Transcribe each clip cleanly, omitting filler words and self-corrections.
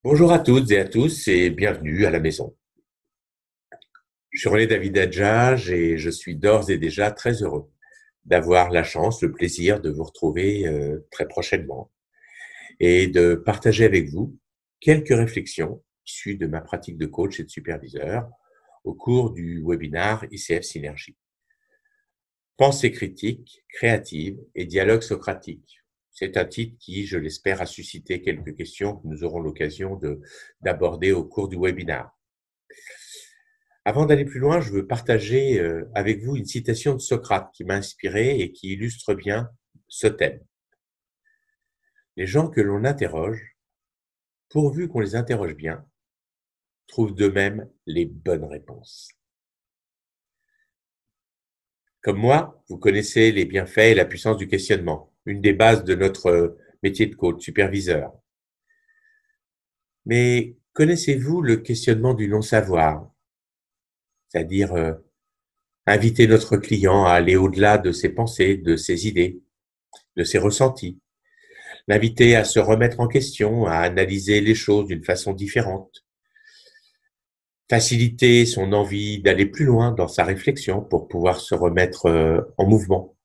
Bonjour à toutes et à tous et bienvenue à la maison. Je suis René David Adjage et je suis d'ores et déjà très heureux d'avoir la chance, le plaisir de vous retrouver très prochainement et de partager avec vous quelques réflexions issues de ma pratique de coach et de superviseur au cours du webinaire ICF Synergie. Pensée critique, créative et dialogue socratique. C'est un titre qui, je l'espère, a suscité quelques questions que nous aurons l'occasion d'aborder au cours du webinaire. Avant d'aller plus loin, je veux partager avec vous une citation de Socrate qui m'a inspiré et qui illustre bien ce thème. Les gens que l'on interroge, pourvu qu'on les interroge bien, trouvent d'eux-mêmes les bonnes réponses. Comme moi, vous connaissez les bienfaits et la puissance du questionnement, une des bases de notre métier de coach, superviseur. Mais connaissez-vous le questionnement du non-savoir, c'est-à-dire inviter notre client à aller au-delà de ses pensées, de ses idées, de ses ressentis, l'inviter à se remettre en question, à analyser les choses d'une façon différente, faciliter son envie d'aller plus loin dans sa réflexion pour pouvoir se remettre en mouvement.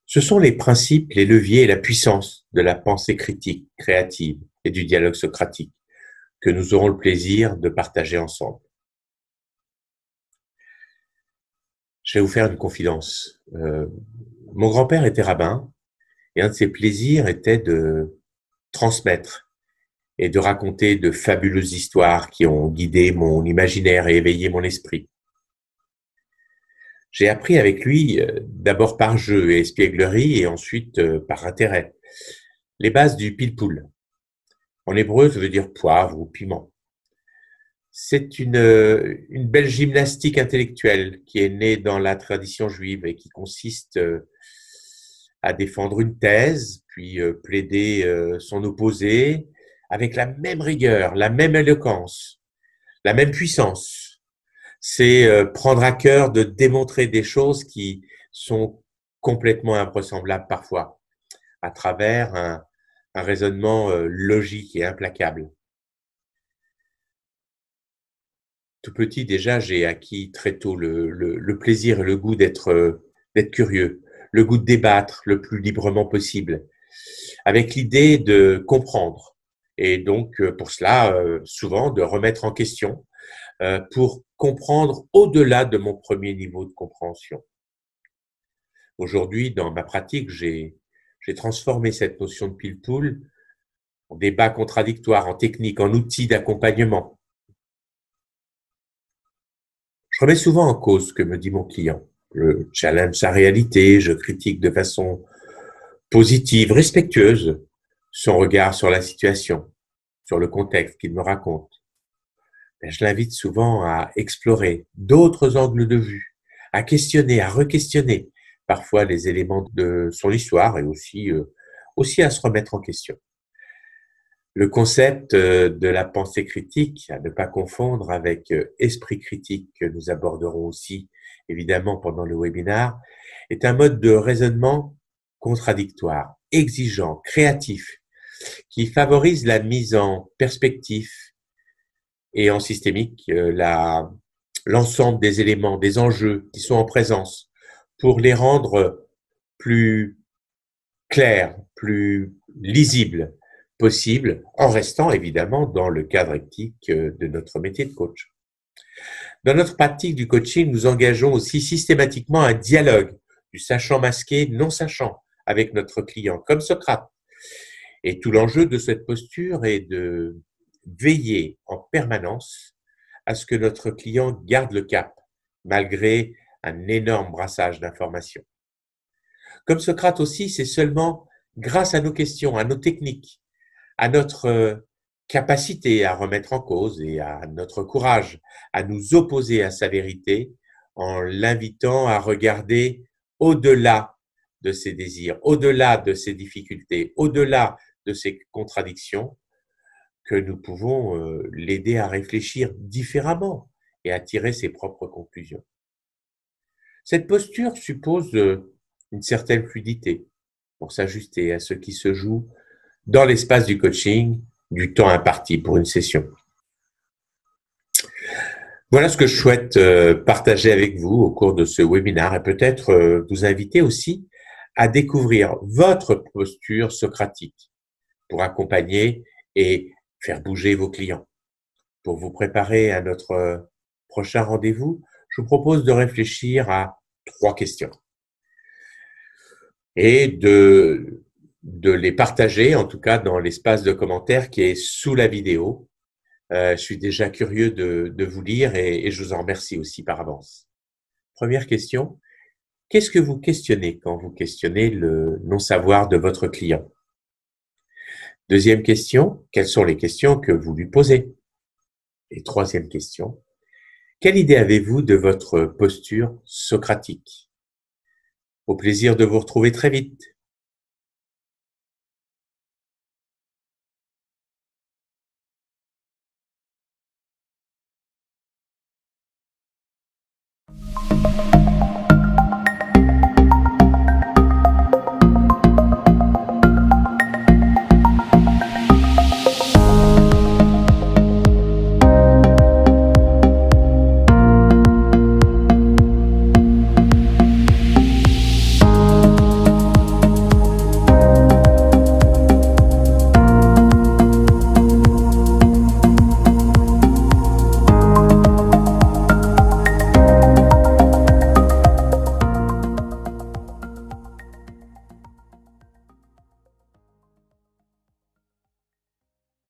Ce sont les principes, les leviers et la puissance de la pensée critique, créative et du dialogue socratique que nous aurons le plaisir de partager ensemble. Je vais vous faire une confidence. Mon grand-père était rabbin et un de ses plaisirs était de transmettre et de raconter de fabuleuses histoires qui ont guidé mon imaginaire et éveillé mon esprit. J'ai appris avec lui, d'abord par jeu et espièglerie et ensuite par intérêt, les bases du pilpoul. En hébreu, ça veut dire poivre ou piment. C'est une belle gymnastique intellectuelle qui est née dans la tradition juive et qui consiste à défendre une thèse, puis plaider son opposé avec la même rigueur, la même éloquence, la même puissance. C'est prendre à cœur de démontrer des choses qui sont complètement invraisemblables parfois, à travers un raisonnement logique et implacable. Tout petit déjà, j'ai acquis très tôt le plaisir et le goût d'être curieux, le goût de débattre le plus librement possible, avec l'idée de comprendre. Et donc, pour cela, souvent, de remettre en question pour comprendre au-delà de mon premier niveau de compréhension. Aujourd'hui, dans ma pratique, j'ai transformé cette notion de pile-poule en débat contradictoire, en technique, en outil d'accompagnement. Je remets souvent en cause ce que me dit mon client. Je challenge sa réalité, je critique de façon positive, respectueuse, son regard sur la situation, sur le contexte qu'il me raconte. Mais je l'invite souvent à explorer d'autres angles de vue, à questionner, à re-questionner parfois les éléments de son histoire et aussi à se remettre en question. Le concept de la pensée critique, à ne pas confondre avec esprit critique que nous aborderons aussi évidemment pendant le webinaire, est un mode de raisonnement contradictoire, exigeant, créatif, qui favorise la mise en perspective et en systémique l'ensemble des éléments, des enjeux qui sont en présence pour les rendre plus clairs, plus lisibles possible, en restant évidemment dans le cadre éthique de notre métier de coach. Dans notre pratique du coaching, nous engageons aussi systématiquement un dialogue du sachant masqué, non sachant avec notre client, comme Socrate. Et tout l'enjeu de cette posture est de veiller en permanence à ce que notre client garde le cap, malgré un énorme brassage d'informations. Comme Socrate aussi, c'est seulement grâce à nos questions, à nos techniques, à notre capacité à remettre en cause et à notre courage à nous opposer à sa vérité en l'invitant à regarder au-delà de ses désirs, au-delà de ses difficultés, au-delà de ses contradictions, que nous pouvons l'aider à réfléchir différemment et à tirer ses propres conclusions. Cette posture suppose une certaine fluidité pour s'ajuster à ce qui se joue dans l'espace du coaching, du temps imparti pour une session. Voilà ce que je souhaite partager avec vous au cours de ce webinaire et peut-être vous inviter aussi à découvrir votre posture socratique pour accompagner et faire bouger vos clients. Pour vous préparer à notre prochain rendez-vous, je vous propose de réfléchir à 3 questions et de les partager, en tout cas dans l'espace de commentaires qui est sous la vidéo. Je suis déjà curieux de vous lire et je vous en remercie aussi par avance. Première question, qu'est-ce que vous questionnez quand vous questionnez le non-savoir de votre client? Deuxième question, quelles sont les questions que vous lui posez? Et troisième question, quelle idée avez-vous de votre posture socratique? Au plaisir de vous retrouver très vite.